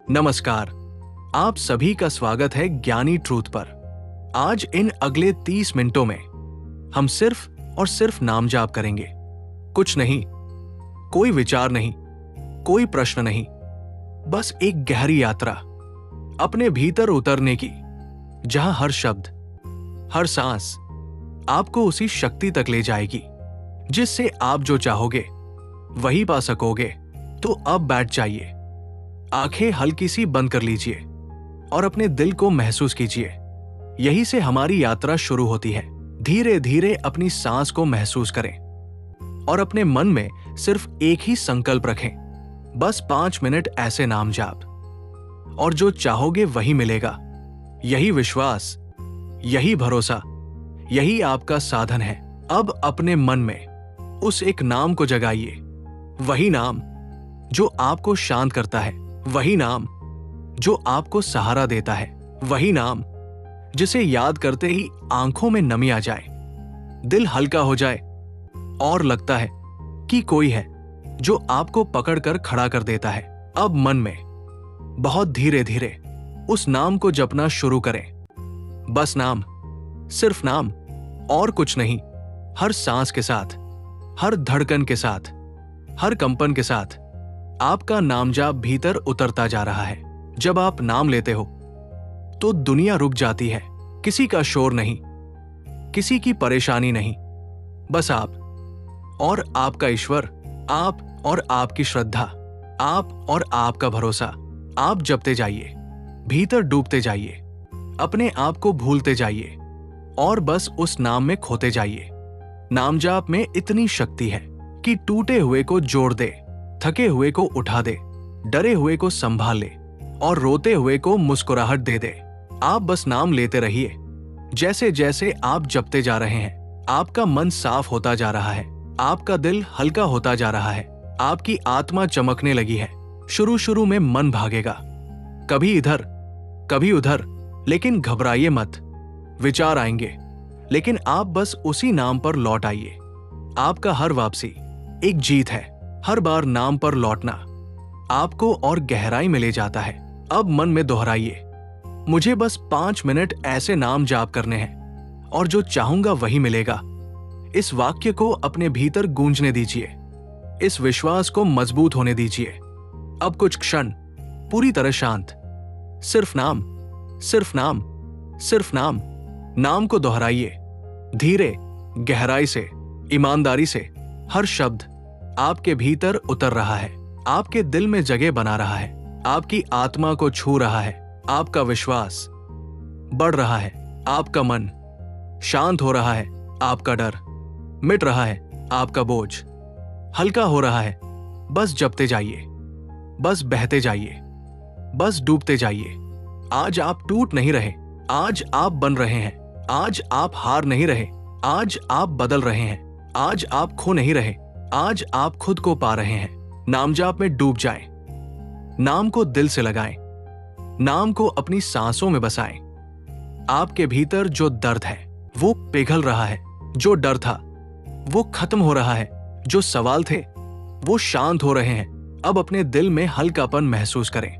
नमस्कार। आप सभी का स्वागत है ज्ञानी ट्रूथ पर। आज इन अगले 30 मिनटों में हम सिर्फ और सिर्फ नाम जाप करेंगे। कुछ नहीं, कोई विचार नहीं, कोई प्रश्न नहीं, बस एक गहरी यात्रा अपने भीतर उतरने की, जहां हर शब्द, हर सांस आपको उसी शक्ति तक ले जाएगी जिससे आप जो चाहोगे वही पा सकोगे। तो अब बैठ जाइए, आंखें हल्की सी बंद कर लीजिए और अपने दिल को महसूस कीजिए। यहीं से हमारी यात्रा शुरू होती है। धीरे धीरे अपनी सांस को महसूस करें और अपने मन में सिर्फ एक ही संकल्प रखें, बस 5 मिनट ऐसे नाम जाप, और जो चाहोगे वही मिलेगा। यही विश्वास, यही भरोसा, यही आपका साधन है। अब अपने मन में उस एक नाम को जगाइए, वही नाम जो आपको शांत करता है, वही नाम जो आपको सहारा देता है, वही नाम जिसे याद करते ही आंखों में नमी आ जाए, दिल हल्का हो जाए और लगता है कि कोई है जो आपको पकड़कर खड़ा कर देता है। अब मन में बहुत धीरे धीरे उस नाम को जपना शुरू करें। बस नाम, सिर्फ नाम, और कुछ नहीं। हर सांस के साथ, हर धड़कन के साथ, हर कंपन के साथ आपका नाम जाप भीतर उतरता जा रहा है। जब आप नाम लेते हो तो दुनिया रुक जाती है। किसी का शोर नहीं, किसी की परेशानी नहीं, बस आप और आपका ईश्वर, आप और आपकी श्रद्धा, आप और आपका भरोसा। आप जपते जाइए, भीतर डूबते जाइए, अपने आप को भूलते जाइए और बस उस नाम में खोते जाइए। नाम जाप में इतनी शक्ति है कि टूटे हुए को जोड़ दे, थके हुए को उठा दे, डरे हुए को संभाल ले और रोते हुए को मुस्कुराहट दे दे। आप बस नाम लेते रहिए। जैसे जैसे आप जपते जा रहे हैं, आपका मन साफ होता जा रहा है, आपका दिल हल्का होता जा रहा है, आपकी आत्मा चमकने लगी है। शुरू शुरू में मन भागेगा, कभी इधर कभी उधर, लेकिन घबराइए मत। विचार आएंगे, लेकिन आप बस उसी नाम पर लौट आइए। आपका हर वापसी एक जीत है। हर बार नाम पर लौटना आपको और गहराई में ले जाता है। अब मन में दोहराइए, मुझे बस 5 मिनट ऐसे नाम जाप करने हैं और जो चाहूंगा वही मिलेगा। इस वाक्य को अपने भीतर गूंजने दीजिए, इस विश्वास को मजबूत होने दीजिए। अब कुछ क्षण पूरी तरह शांत, सिर्फ नाम, सिर्फ नाम, सिर्फ नाम। नाम को दोहराइए, धीरे, गहराई से, ईमानदारी से। हर शब्द आपके भीतर उतर रहा है, आपके दिल में जगह बना रहा है, आपकी आत्मा को छू रहा है। आपका विश्वास बढ़ रहा है, आपका मन शांत हो रहा है, आपका डर मिट रहा है, आपका बोझ हल्का हो रहा है। बस जपते जाइए, बस बहते जाइए, बस डूबते जाइए। आज आप टूट नहीं रहे, आज आप बन रहे हैं। आज आप हार नहीं रहे, आज आप बदल रहे हैं। आज आप खो नहीं रहे, आज आप खुद को पा रहे हैं। नाम जाप में डूब जाएं, नाम को दिल से लगाएं, नाम को अपनी सांसों में बसाएं। आपके भीतर जो दर्द है वो पिघल रहा है, जो डर था वो खत्म हो रहा है, जो सवाल थे वो शांत हो रहे हैं। अब अपने दिल में हल्कापन महसूस करें,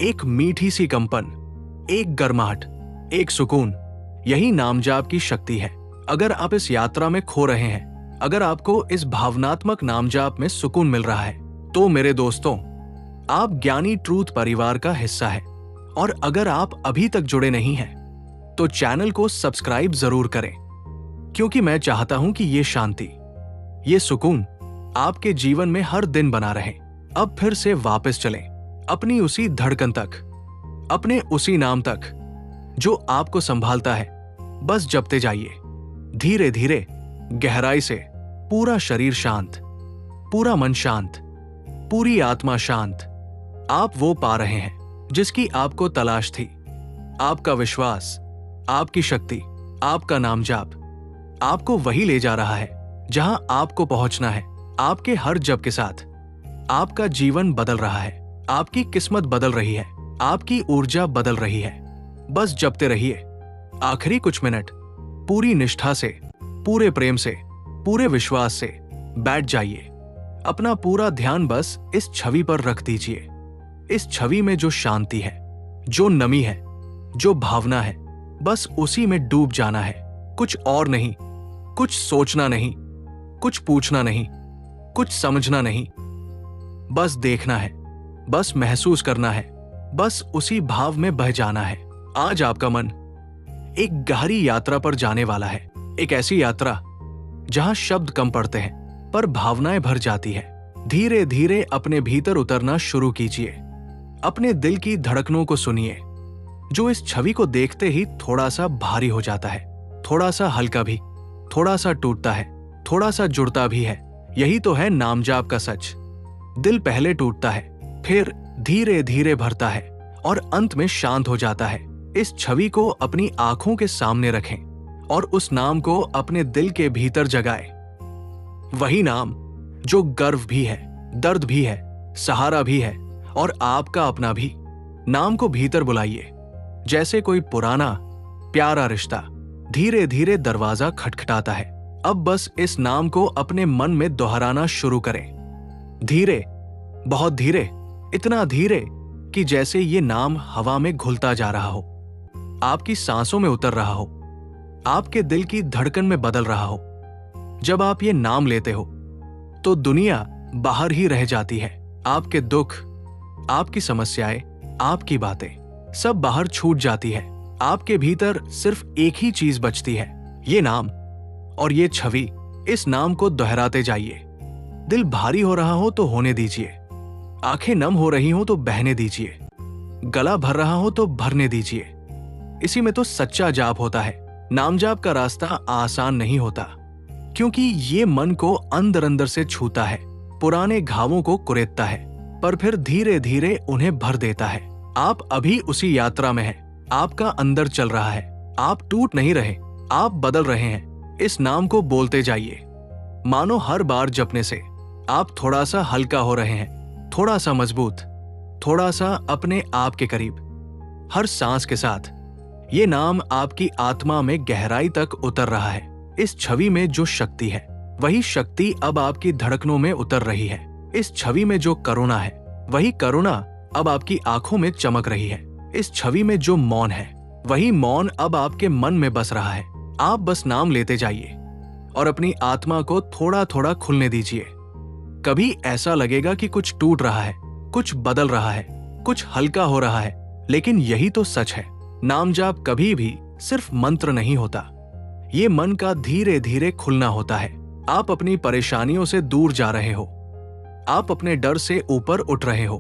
एक मीठी सी कंपन, एक गर्माहट, एक सुकून। यही नाम जाप की शक्ति है। अगर आप इस यात्रा में खो रहे हैं, अगर आपको इस भावनात्मक नाम जाप में सुकून मिल रहा है, तो मेरे दोस्तों, आप ज्ञानी ट्रूथ परिवार का हिस्सा है। और अगर आप अभी तक जुड़े नहीं हैं, तो चैनल को सब्सक्राइब जरूर करें, क्योंकि मैं चाहता हूं कि ये शांति, ये सुकून आपके जीवन में हर दिन बना रहे। अब फिर से वापस चलें अपनी उसी धड़कन तक, अपने उसी नाम तक जो आपको संभालता है। बस जपते जाइए, धीरे धीरे, गहराई से। पूरा शरीर शांत, पूरा मन शांत, पूरी आत्मा शांत। आप वो पा रहे हैं जिसकी आपको तलाश थी। आपका विश्वास, आपकी शक्ति, आपका नाम जाप आपको वही ले जा रहा है जहां आपको पहुंचना है। आपके हर जप के साथ आपका जीवन बदल रहा है, आपकी किस्मत बदल रही है, आपकी ऊर्जा बदल रही है। बस जपते रहिए। आखिरी कुछ मिनट पूरी निष्ठा से, पूरे प्रेम से, पूरे विश्वास से बैठ जाइए। अपना पूरा ध्यान बस इस छवि पर रख दीजिए। इस छवि में जो शांति है, जो नमी है, जो भावना है, बस उसी में डूब जाना है। कुछ और नहीं, कुछ सोचना नहीं, कुछ पूछना नहीं, कुछ समझना नहीं, बस देखना है, बस महसूस करना है, बस उसी भाव में बह जाना है। आज आपका मन एक गहरी यात्रा पर जाने वाला है, एक ऐसी यात्रा जहां शब्द कम पड़ते हैं पर भावनाएं भर जाती है। धीरे धीरे अपने भीतर उतरना शुरू कीजिए। अपने दिल की धड़कनों को सुनिए, जो इस छवि को देखते ही थोड़ा सा भारी हो जाता है, थोड़ा सा हल्का भी, थोड़ा सा टूटता है, थोड़ा सा जुड़ता भी है। यही तो है नामजाप का सच। दिल पहले टूटता है, फिर धीरे धीरे भरता है और अंत में शांत हो जाता है। इस छवि को अपनी आंखों के सामने रखें और उस नाम को अपने दिल के भीतर जगाएं। वही नाम जो गर्व भी है, दर्द भी है, सहारा भी है और आपका अपना भी। नाम को भीतर बुलाइए, जैसे कोई पुराना प्यारा रिश्ता धीरे धीरे दरवाजा खटखटाता है। अब बस इस नाम को अपने मन में दोहराना शुरू करें, धीरे, बहुत धीरे, इतना धीरे कि जैसे ये नाम हवा में घुलता जा रहा हो, आपकी सांसों में उतर रहा हो, आपके दिल की धड़कन में बदल रहा हो। जब आप ये नाम लेते हो तो दुनिया बाहर ही रह जाती है। आपके दुख, आपकी समस्याएं, आपकी बातें सब बाहर छूट जाती है। आपके भीतर सिर्फ एक ही चीज बचती है, ये नाम और ये छवि। इस नाम को दोहराते जाइए। दिल भारी हो रहा हो तो होने दीजिए, आंखें नम हो रही हो तो बहने दीजिए, गला भर रहा हो तो भरने दीजिए। इसी में तो सच्चा जाप होता है। नामजाप का रास्ता आसान नहीं होता, क्योंकि ये मन को अंदर अंदर से छूता है, पुराने घावों को कुरेदता है, पर फिर धीरे धीरे उन्हें भर देता है। आप अभी उसी यात्रा में हैं। आपका अंदर चल रहा है। आप टूट नहीं रहे, आप बदल रहे हैं। इस नाम को बोलते जाइए, मानो हर बार जपने से आप थोड़ा सा हल्का हो रहे हैं, थोड़ा सा मजबूत, थोड़ा सा अपने आप के करीब। हर सांस के साथ ये नाम आपकी आत्मा में गहराई तक उतर रहा है। इस छवि में जो शक्ति है, वही शक्ति अब आपकी धड़कनों में उतर रही है। इस छवि में जो करुणा है, वही करुणा अब आपकी आंखों में चमक रही है। इस छवि में जो मौन है, वही मौन अब आपके मन में बस रहा है। आप बस नाम लेते जाइए और अपनी आत्मा को थोड़ा थोड़ा खुलने दीजिए। कभी ऐसा लगेगा कि कुछ टूट रहा है, कुछ बदल रहा है, कुछ हल्का हो रहा है, लेकिन यही तो सच है। नामजाप कभी भी सिर्फ मंत्र नहीं होता, ये मन का धीरे धीरे खुलना होता है। आप अपनी परेशानियों से दूर जा रहे हो, आप अपने डर से ऊपर उठ रहे हो,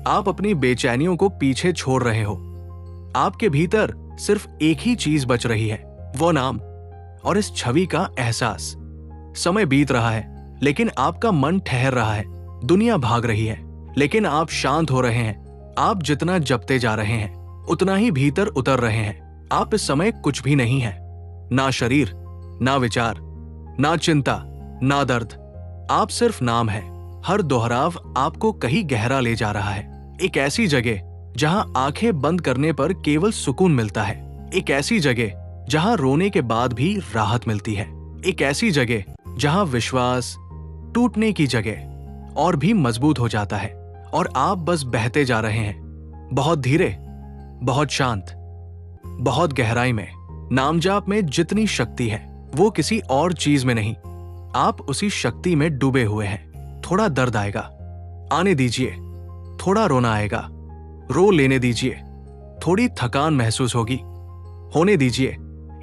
आप अपनी बेचैनियों को पीछे छोड़ रहे हो। आपके भीतर सिर्फ एक ही चीज बच रही है, वो नाम और इस छवि का एहसास। समय बीत रहा है, लेकिन आपका मन ठहर रहा है। दुनिया भाग रही है, लेकिन आप शांत हो रहे हैं। आप जितना जपते जा रहे हैं, उतना ही भीतर उतर रहे हैं। आप इस समय कुछ भी नहीं है, ना शरीर, ना विचार, ना चिंता, ना दर्द। आप सिर्फ नाम है। हर दोहराव आपको कहीं गहरा ले जा रहा है, एक ऐसी जगह जहां आंखें बंद करने पर केवल सुकून मिलता है, एक ऐसी जगह जहां रोने के बाद भी राहत मिलती है, एक ऐसी जगह जहां विश्वास टूटने की जगह और भी मजबूत हो जाता है। और आप बस बहते जा रहे हैं, बहुत धीरे, बहुत शांत, बहुत गहराई में। नामजाप में जितनी शक्ति है, वो किसी और चीज में नहीं। आप उसी शक्ति में डूबे हुए हैं। थोड़ा दर्द आएगा, आने दीजिए। थोड़ा रोना आएगा, रो लेने दीजिए। थोड़ी थकान महसूस होगी, होने दीजिए।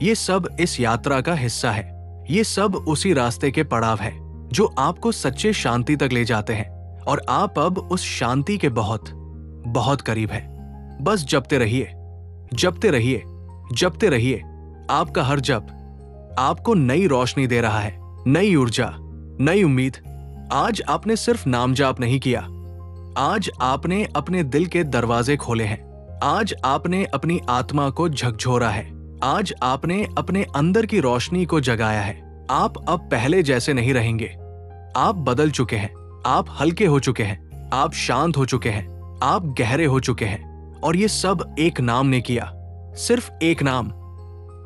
ये सब इस यात्रा का हिस्सा है। ये सब उसी रास्ते के पड़ाव है जो आपको सच्चे शांति तक ले जाते हैं। और आप अब उस शांति के बहुत बहुत करीब है। बस जपते रहिए, जपते रहिए, जपते रहिए। आपका हर जप आपको नई रोशनी दे रहा है, नई ऊर्जा, नई उम्मीद। आज आपने सिर्फ नाम जाप नहीं किया, आज आपने अपने दिल के दरवाजे खोले हैं। आज आपने अपनी आत्मा को झकझोरा है। आज आपने अपने अंदर की रोशनी को जगाया है। आप अब पहले जैसे नहीं रहेंगे। आप बदल चुके हैं, आप हल्के हो चुके हैं, आप शांत हो चुके हैं, आप गहरे हो चुके हैं। और ये सब एक नाम ने किया, सिर्फ एक नाम,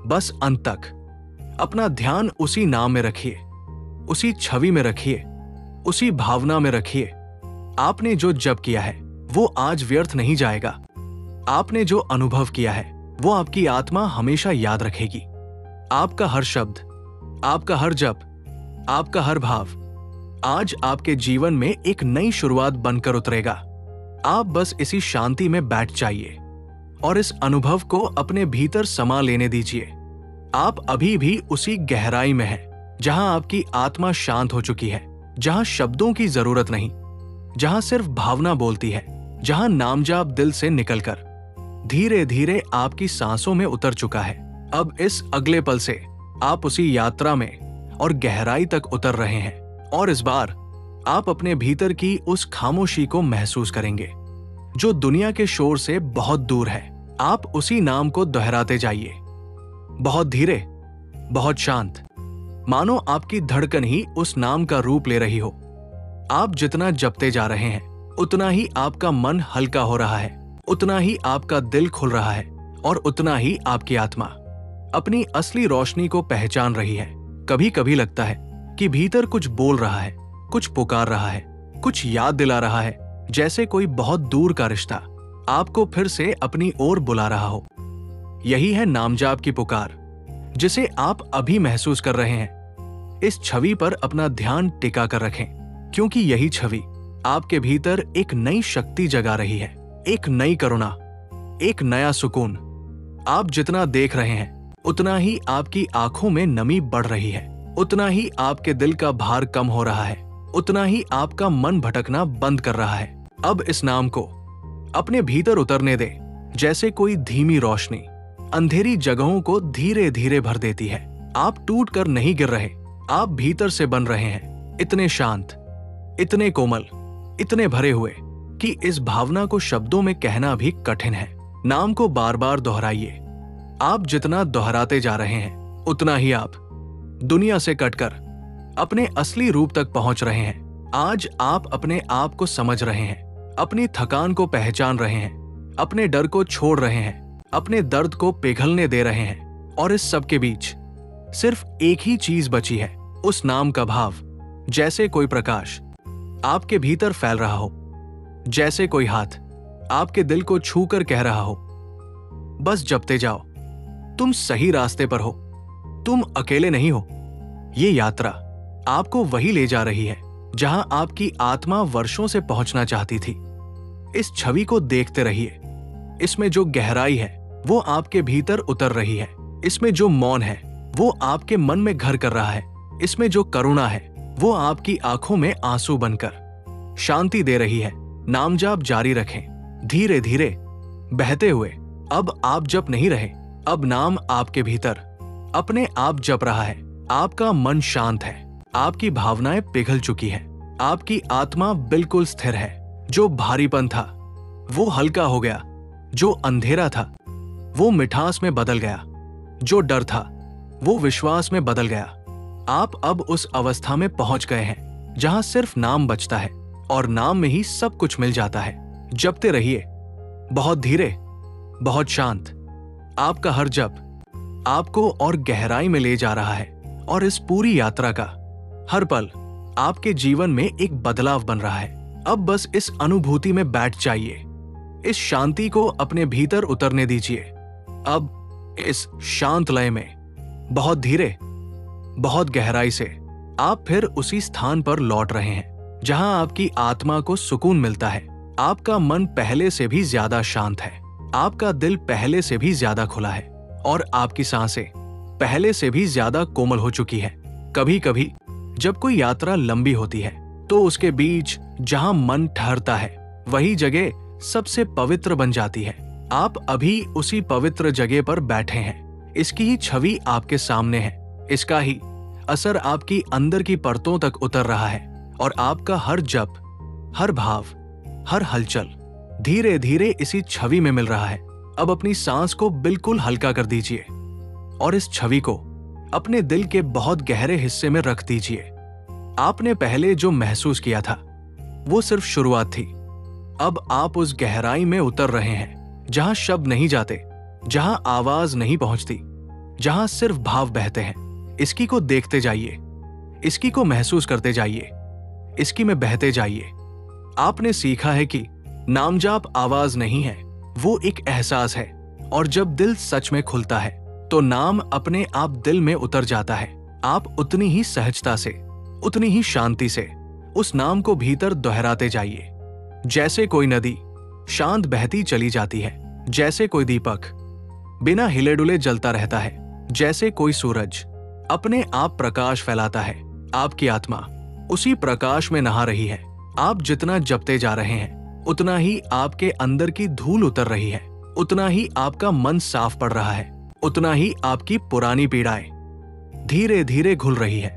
बस अंत तक। अपना ध्यान उसी नाम में रखिए, उसी छवि में रखिए, उसी भावना में रखिए। आपने जो जप किया है वो आज व्यर्थ नहीं जाएगा। आपने जो अनुभव किया है वो आपकी आत्मा हमेशा याद रखेगी। आपका हर शब्द, आपका हर जप, आपका हर भाव आज आपके जीवन में एक नई शुरुआत बनकर उतरेगा। आप बस इसी शांति में बैठ जाइए और इस अनुभव को अपने भीतर समा लेने दीजिए। आप अभी भी उसी गहराई में हैं जहां आपकी आत्मा शांत हो चुकी है, जहां शब्दों की जरूरत नहीं, जहां सिर्फ भावना बोलती है, जहां नामजाप दिल से निकलकर धीरे धीरे आपकी सांसों में उतर चुका है। अब इस अगले पल से आप उसी यात्रा में और गहराई तक उतर रहे हैं और इस बार आप अपने भीतर की उस खामोशी को महसूस करेंगे जो दुनिया के शोर से बहुत दूर है। आप उसी नाम को दोहराते जाइए, बहुत धीरे, बहुत शांत, मानो आपकी धड़कन ही उस नाम का रूप ले रही हो। आप जितना जपते जा रहे हैं उतना ही आपका मन हल्का हो रहा है, उतना ही आपका दिल खुल रहा है और उतना ही आपकी आत्मा अपनी असली रोशनी को पहचान रही है। कभी कभी लगता है कि भीतर कुछ बोल रहा है, कुछ पुकार रहा है, कुछ याद दिला रहा है, जैसे कोई बहुत दूर का रिश्ता आपको फिर से अपनी ओर बुला रहा हो। यही है नामजाप की पुकार जिसे आप अभी महसूस कर रहे हैं। इस छवि पर अपना ध्यान टिका कर रखें, क्योंकि यही छवि आपके भीतर एक नई शक्ति जगा रही है, एक नई करुणा, एक नया सुकून। आप जितना देख रहे हैं उतना ही आपकी आंखों में नमी बढ़ रही है, उतना ही आपके दिल का भार कम हो रहा है, उतना ही आपका मन भटकना बंद कर रहा है। अब इस नाम को अपने भीतर उतरने दे, जैसे कोई धीमी रोशनी अंधेरी जगहों को धीरे धीरे भर देती है। आप टूट कर नहीं गिर रहे, आप भीतर से बन रहे हैं, इतने शांत, इतने कोमल, इतने भरे हुए कि इस भावना को शब्दों में कहना भी कठिन है। नाम को बार बार दोहराइए। आप जितना दोहराते जा रहे हैं उतना ही आप दुनिया से कटकर अपने असली रूप तक पहुंच रहे हैं। आज आप अपने आप को समझ रहे हैं, अपनी थकान को पहचान रहे हैं, अपने डर को छोड़ रहे हैं, अपने दर्द को पिघलने दे रहे हैं और इस सब के बीच सिर्फ एक ही चीज बची है, उस नाम का भाव। जैसे कोई प्रकाश आपके भीतर फैल रहा हो, जैसे कोई हाथ आपके दिल को छू कर कह रहा हो, बस जपते जाओ, तुम सही रास्ते पर हो, तुम अकेले नहीं हो। ये यात्रा आपको वही ले जा रही है जहां आपकी आत्मा वर्षों से पहुंचना चाहती थी। इस छवि को देखते रहिए। इसमें जो गहराई है वो आपके भीतर उतर रही है, इसमें जो मौन है वो आपके मन में घर कर रहा है, इसमें जो करुणा है वो आपकी आंखों में आंसू बनकर शांति दे रही है। नामजाप जारी रखें, धीरे धीरे बहते हुए। अब आप जप नहीं रहे, अब नाम आपके भीतर अपने आप जप रहा है। आपका मन शांत है, आपकी भावनाएं पिघल चुकी है, आपकी आत्मा बिल्कुल स्थिर है। जो भारीपन था वो हल्का हो गया, जो अंधेरा था वो मिठास में बदल गया, जो डर था वो विश्वास में बदल गया। आप अब उस अवस्था में पहुंच गए हैं जहां सिर्फ नाम बचता है और नाम में ही सब कुछ मिल जाता है। जपते रहिए, बहुत धीरे, बहुत शांत। आपका हर जप आपको और गहराई में ले जा रहा है और इस पूरी यात्रा का हर पल आपके जीवन में एक बदलाव बन रहा है। अब बस इस अनुभूति में बैठ जाइए, इस शांति को अपने भीतर उतरने दीजिए। अब इस शांत लय में बहुत धीरे, बहुत गहराई से आप फिर उसी स्थान पर लौट रहे हैं जहां आपकी आत्मा को सुकून मिलता है। आपका मन पहले से भी ज्यादा शांत है, आपका दिल पहले से भी ज्यादा खुला है और आपकी सांसें पहले से भी ज्यादा कोमल हो चुकी है। कभी कभी जब कोई यात्रा लंबी होती है तो उसके बीच जहां मन ठहरता है वही जगह सबसे पवित्र बन जाती है। आप अभी उसी पवित्र जगह पर बैठे हैं, इसकी ही छवि आपके सामने है, इसका ही असर आपकी अंदर की परतों तक उतर रहा है और आपका हर जप, हर भाव, हर हलचल धीरे धीरे इसी छवि में मिल रहा है। अब अपनी सांस को बिल्कुल हल्का कर दीजिए और इस छवि को अपने दिल के बहुत गहरे हिस्से में रख दीजिए। आपने पहले जो महसूस किया था वो सिर्फ शुरुआत थी। अब आप उस गहराई में उतर रहे हैं जहां शब्द नहीं जाते, जहां आवाज नहीं पहुंचती, जहां सिर्फ भाव बहते हैं। इसकी को देखते जाइए, इसकी को महसूस करते जाइए, इसकी में बहते जाइए। आपने सीखा है कि नामजाप आवाज नहीं है, वो एक एहसास है। और जब दिल सच में खुलता है तो नाम अपने आप दिल में उतर जाता है। आप उतनी ही सहजता से, उतनी ही शांति से उस नाम को भीतर दोहराते जाइए। जैसे कोई नदी शांत बहती चली जाती है, जैसे कोई दीपक बिना हिले डुले जलता रहता है, जैसे कोई सूरज अपने आप प्रकाश फैलाता है। आपकी आत्मा उसी प्रकाश में नहा रही है। आप जितना जपते जा रहे हैं उतना ही आपके अंदर की धूल उतर रही है, उतना ही आपका मन साफ पड़ रहा है, उतना ही आपकी पुरानी पीड़ाएं धीरे धीरे घुल रही है।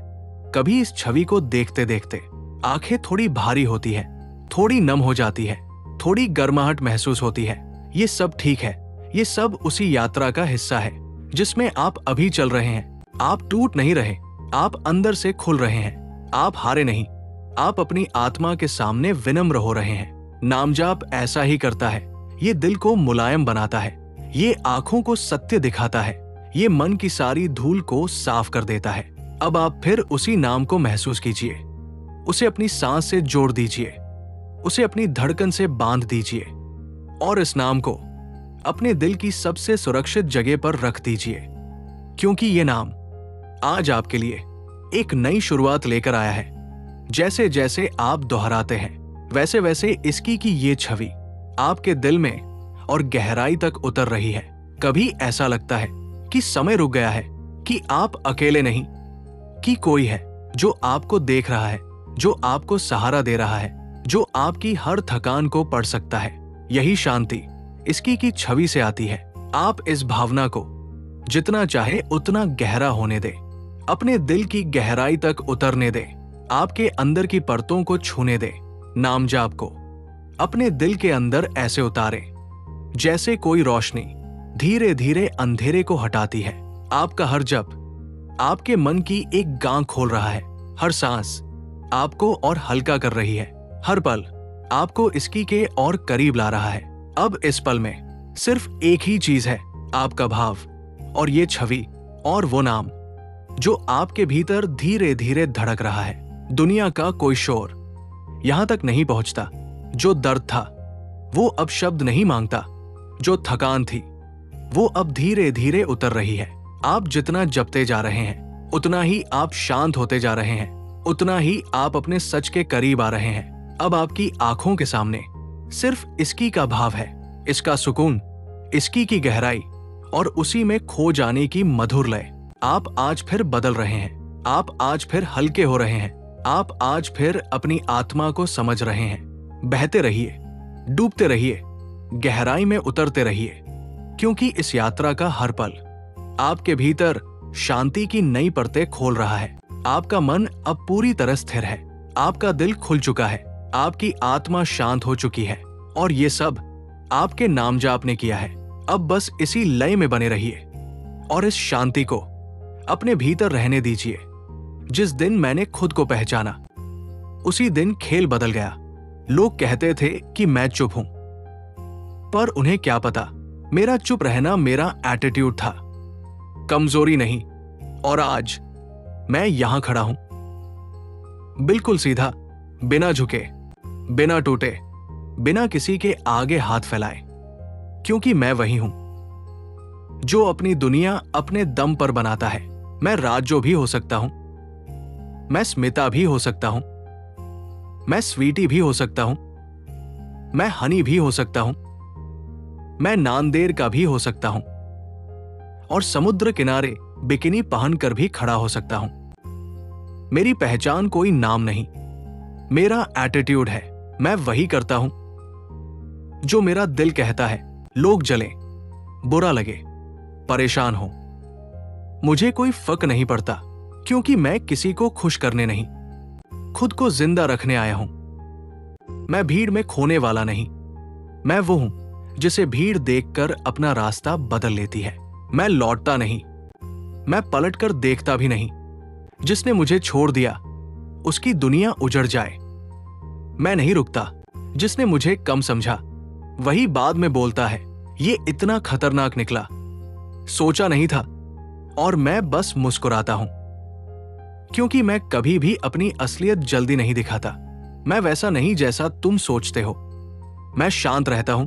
कभी इस छवि को देखते देखते आंखें थोड़ी भारी होती है, थोड़ी नम हो जाती है, थोड़ी गर्माहट महसूस होती है। ये सब ठीक है, ये सब उसी यात्रा का हिस्सा है जिसमें आप अभी चल रहे हैं। आप टूट नहीं रहे, आप अंदर से खुल रहे हैं। आप हारे नहीं, आप अपनी आत्मा के सामने विनम्र हो रहे हैं। नामजाप ऐसा ही करता है। ये दिल को मुलायम बनाता है, ये आंखों को सत्य दिखाता है, ये मन की सारी धूल को साफ कर देता है। अब आप फिर उसी नाम को महसूस कीजिए, उसे अपनी सांस से जोड़ दीजिए, उसे अपनी धड़कन से बांध दीजिए और इस नाम को अपने दिल की सबसे सुरक्षित जगह पर रख दीजिए, क्योंकि ये नाम आज आपके लिए एक नई शुरुआत लेकर आया है। जैसे जैसे आप दोहराते हैं वैसे वैसे इसकी की ये छवि आपके दिल में और गहराई तक उतर रही है। कभी ऐसा लगता है कि समय रुक गया है, कि आप अकेले नहीं, कि कोई है जो आपको देख रहा है, जो आपको सहारा दे रहा है, जो आपकी हर थकान को पढ़ सकता है। यही शांति इसकी की छवि से आती है। आप इस भावना को जितना चाहे उतना गहरा होने दे, अपने दिल की गहराई तक उतरने दे, आपके अंदर की परतों को छूने दे। नामजाप को अपने दिल के अंदर ऐसे उतारे जैसे कोई रोशनी धीरे धीरे अंधेरे को हटाती है। आपका हर जप आपके मन की एक गांव खोल रहा है, हर सांस आपको और हल्का कर रही है, हर पल आपको इसकी के और करीब ला रहा है। अब इस पल में सिर्फ एक ही चीज है, आपका भाव और ये छवि और वो नाम जो आपके भीतर धीरे धीरे धड़क रहा है। दुनिया का कोई शोर यहां तक नहीं पहुंचता। जो दर्द था वो अब शब्द नहीं मांगता, जो थकान थी वो अब धीरे धीरे उतर रही है। आप जितना जपते जा रहे हैं उतना ही आप शांत होते जा रहे हैं, उतना ही आप अपने सच के करीब आ रहे हैं। अब आपकी आंखों के सामने सिर्फ इसकी का भाव है, इसका सुकून, इसकी की गहराई और उसी में खो जाने की मधुर लय। आप आज फिर बदल रहे हैं, आप आज फिर हल्के हो रहे हैं, आप आज फिर अपनी आत्मा को समझ रहे हैं। बहते रहिए, डूबते रहिए, गहराई में उतरते रहिए, क्योंकि इस यात्रा का हर पल आपके भीतर शांति की नई परतें खोल रहा है। आपका मन अब पूरी तरह स्थिर है, आपका दिल खुल चुका है, आपकी आत्मा शांत हो चुकी है और ये सब आपके नामजाप ने किया है। अब बस इसी लय में बने रहिए और इस शांति को अपने भीतर रहने दीजिए। जिस दिन मैंने खुद को पहचाना उसी दिन खेल बदल गया। लोग कहते थे कि मैं चुप हूं, पर उन्हें क्या पता मेरा चुप रहना मेरा एटीट्यूड था, कमजोरी नहीं। और आज मैं यहां खड़ा हूं, बिल्कुल सीधा, बिना झुके, बिना टूटे, बिना किसी के आगे हाथ फैलाए, क्योंकि मैं वही हूं जो अपनी दुनिया अपने दम पर बनाता है। मैं राजो भी हो सकता हूं, मैं स्मिता भी हो सकता हूं, मैं स्वीटी भी हो सकता हूं, मैं हनी भी हो सकता हूं, मैं नांदेर का भी हो सकता हूं और समुद्र किनारे बिकिनी पहनकर भी खड़ा हो सकता हूं। मेरी पहचान कोई नाम नहीं, मेरा एटीट्यूड है। मैं वही करता हूं जो मेरा दिल कहता है। लोग जलें, बुरा लगे, परेशान हो, मुझे कोई फर्क नहीं पड़ता, क्योंकि मैं किसी को खुश करने नहीं, खुद को जिंदा रखने आया हूं। मैं भीड़ में खोने वाला नहीं, मैं वो हूं जिसे भीड़ देखकर अपना रास्ता बदल लेती है। मैं लौटता नहीं, मैं पलटकर देखता भी नहीं। जिसने मुझे छोड़ दिया उसकी दुनिया उजड़ जाए। मैं नहीं रुकता, जिसने मुझे कम समझा वही बाद में बोलता है ये इतना खतरनाक निकला, सोचा नहीं था। और मैं बस मुस्कुराता हूं, क्योंकि मैं कभी भी अपनी असलियत जल्दी नहीं दिखाता। मैं वैसा नहीं जैसा तुम सोचते हो, मैं शांत रहता हूं,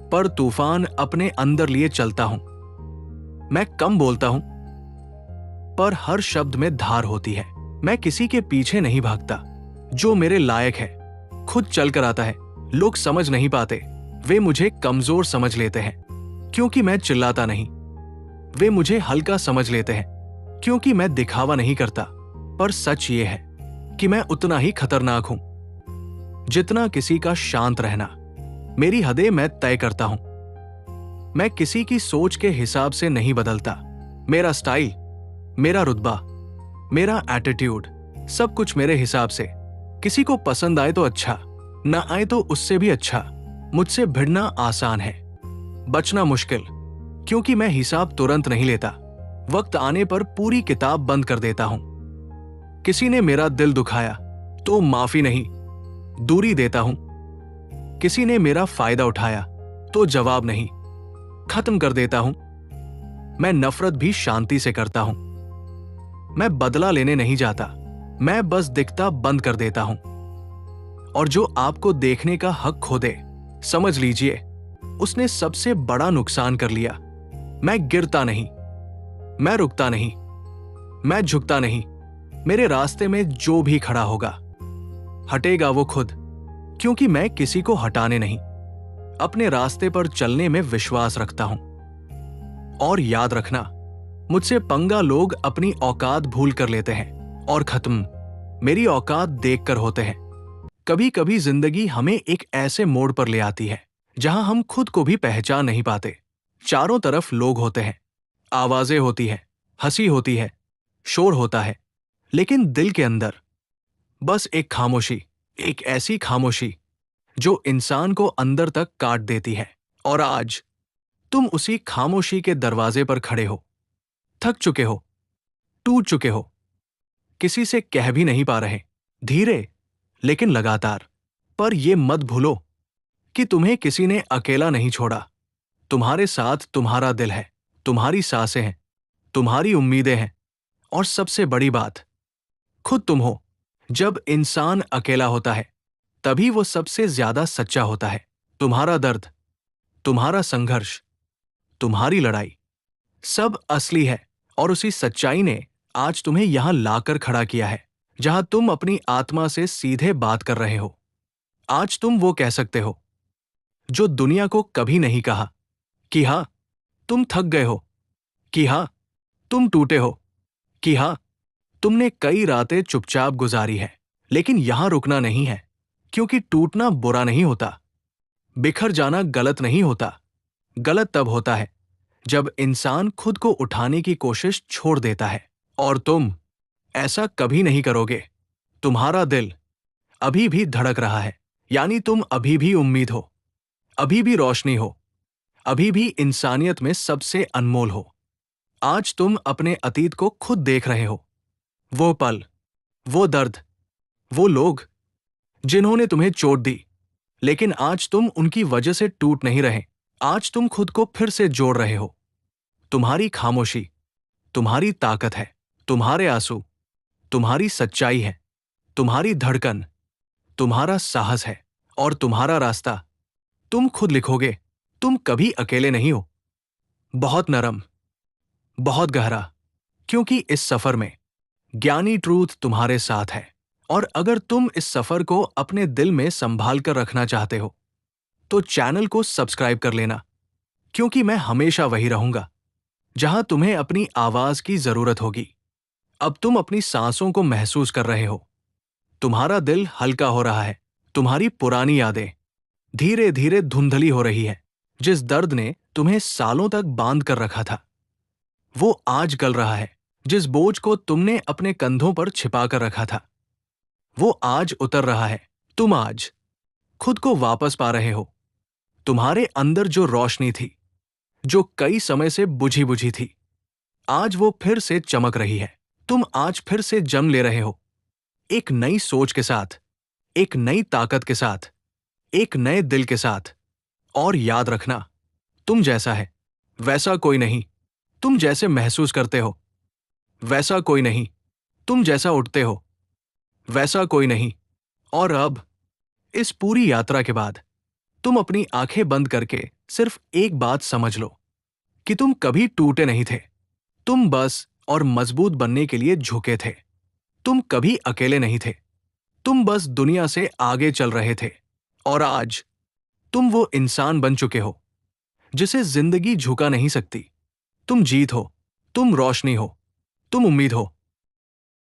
पर तूफान अपने अंदर लिए चलता हूं। मैं कम बोलता हूं, पर हर शब्द में धार होती है। मैं किसी के पीछे नहीं भागता, जो मेरे लायक है खुद चल कर आता है। लोग समझ नहीं पाते, वे मुझे कमजोर समझ लेते हैं क्योंकि मैं चिल्लाता नहीं। वे मुझे हल्का समझ लेते हैं क्योंकि मैं दिखावा नहीं करता। पर सच ये है कि मैं उतना ही खतरनाक हूं जितना किसी का शांत रहना। मेरी हदें मैं तय करता हूं। मैं किसी की सोच के हिसाब से नहीं बदलता। मेरा स्टाइल, मेरा रुतबा, मेरा एटीट्यूड, सब कुछ मेरे हिसाब से। किसी को पसंद आए तो अच्छा, ना आए तो उससे भी अच्छा। मुझसे भिड़ना आसान है, बचना मुश्किल, क्योंकि मैं हिसाब तुरंत नहीं लेता। वक्त आने पर पूरी किताब बंद कर देता हूं। किसी ने मेरा दिल दुखाया तो माफी नहीं, दूरी देता हूं। किसी ने मेरा फायदा उठाया तो जवाब नहीं, खत्म कर देता हूं। मैं नफरत भी शांति से करता हूं। मैं बदला लेने नहीं जाता, मैं बस दिखता बंद कर देता हूं। और जो आपको देखने का हक खो दे, समझ लीजिए उसने सबसे बड़ा नुकसान कर लिया। मैं गिरता नहीं, मैं रुकता नहीं, मैं झुकता नहीं। मेरे रास्ते में जो भी खड़ा होगा हटेगा वो खुद, क्योंकि मैं किसी को हटाने नहीं, अपने रास्ते पर चलने में विश्वास रखता हूं। और याद रखना, मुझसे पंगा लोग अपनी औकात भूल कर लेते हैं और खत्म मेरी औकात देखकर होते हैं। कभी कभी जिंदगी हमें एक ऐसे मोड़ पर ले आती है जहां हम खुद को भी पहचान नहीं पाते। चारों तरफ लोग होते हैं, आवाजें होती है, हंसी होती है, शोर होता है, लेकिन दिल के अंदर बस एक खामोशी, एक ऐसी खामोशी जो इंसान को अंदर तक काट देती है। और आज तुम उसी खामोशी के दरवाजे पर खड़े हो, थक चुके हो, टूट चुके हो, किसी से कह भी नहीं पा रहे, धीरे लेकिन लगातार। पर यह मत भूलो कि तुम्हें किसी ने अकेला नहीं छोड़ा। तुम्हारे साथ तुम्हारा दिल है, तुम्हारी सांसें हैं, तुम्हारी उम्मीदें हैं, और सबसे बड़ी बात, खुद तुम हो। जब इंसान अकेला होता है तभी वो सबसे ज्यादा सच्चा होता है। तुम्हारा दर्द, तुम्हारा संघर्ष, तुम्हारी लड़ाई, सब असली है। और उसी सच्चाई ने आज तुम्हें यहां लाकर खड़ा किया है, जहां तुम अपनी आत्मा से सीधे बात कर रहे हो। आज तुम वो कह सकते हो जो दुनिया को कभी नहीं कहा, कि हां तुम थक गए हो, कि हां तुम टूटे हो, कि हां तुमने कई रातें चुपचाप गुजारी है। लेकिन यहां रुकना नहीं है, क्योंकि टूटना बुरा नहीं होता, बिखर जाना गलत नहीं होता। गलत तब होता है जब इंसान खुद को उठाने की कोशिश छोड़ देता है। और तुम ऐसा कभी नहीं करोगे। तुम्हारा दिल अभी भी धड़क रहा है, यानी तुम अभी भी उम्मीद हो, अभी भी रोशनी हो, अभी भी इंसानियत में सबसे अनमोल हो। आज तुम अपने अतीत को खुद देख रहे हो, वो पल, वो दर्द, वो लोग जिन्होंने तुम्हें चोट दी, लेकिन आज तुम उनकी वजह से टूट नहीं रहे। आज तुम खुद को फिर से जोड़ रहे हो। तुम्हारी खामोशी तुम्हारी ताकत है, तुम्हारे आंसू तुम्हारी सच्चाई है, तुम्हारी धड़कन तुम्हारा साहस है, और तुम्हारा रास्ता तुम खुद लिखोगे। तुम कभी अकेले नहीं हो। बहुत नरम, बहुत गहरा, क्योंकि इस सफर में ज्ञानी ट्रूथ तुम्हारे साथ है। और अगर तुम इस सफर को अपने दिल में संभाल कर रखना चाहते हो तो चैनल को सब्सक्राइब कर लेना, क्योंकि मैं हमेशा वही रहूंगा जहां तुम्हें अपनी आवाज की जरूरत होगी। अब तुम अपनी सांसों को महसूस कर रहे हो, तुम्हारा दिल हल्का हो रहा है, तुम्हारी पुरानी यादें धीरे धीरे धुंधली हो रही है। जिस दर्द ने तुम्हें सालों तक बांध कर रखा था वो आज गल रहा है। जिस बोझ को तुमने अपने कंधों पर छिपा कर रखा था वो आज उतर रहा है। तुम आज खुद को वापस पा रहे हो। तुम्हारे अंदर जो रोशनी थी, जो कई समय से बुझी बुझी थी, आज वो फिर से चमक रही है। तुम आज फिर से जन्म ले रहे हो, एक नई सोच के साथ, एक नई ताकत के साथ, एक नए दिल के साथ। और याद रखना, तुम जैसा है वैसा कोई नहीं। तुम जैसे महसूस करते हो वैसा कोई नहीं। तुम जैसा उठते हो वैसा कोई नहीं। और अब इस पूरी यात्रा के बाद तुम अपनी आंखें बंद करके सिर्फ एक बात समझ लो कि तुम कभी टूटे नहीं थे। तुम बस और मजबूत बनने के लिए झुके थे। तुम कभी अकेले नहीं थे। तुम बस दुनिया से आगे चल रहे थे। और आज तुम वो इंसान बन चुके हो जिसे जिंदगी झुका नहीं सकती। तुम जीत हो, तुम रोशनी हो, तुम उम्मीद हो।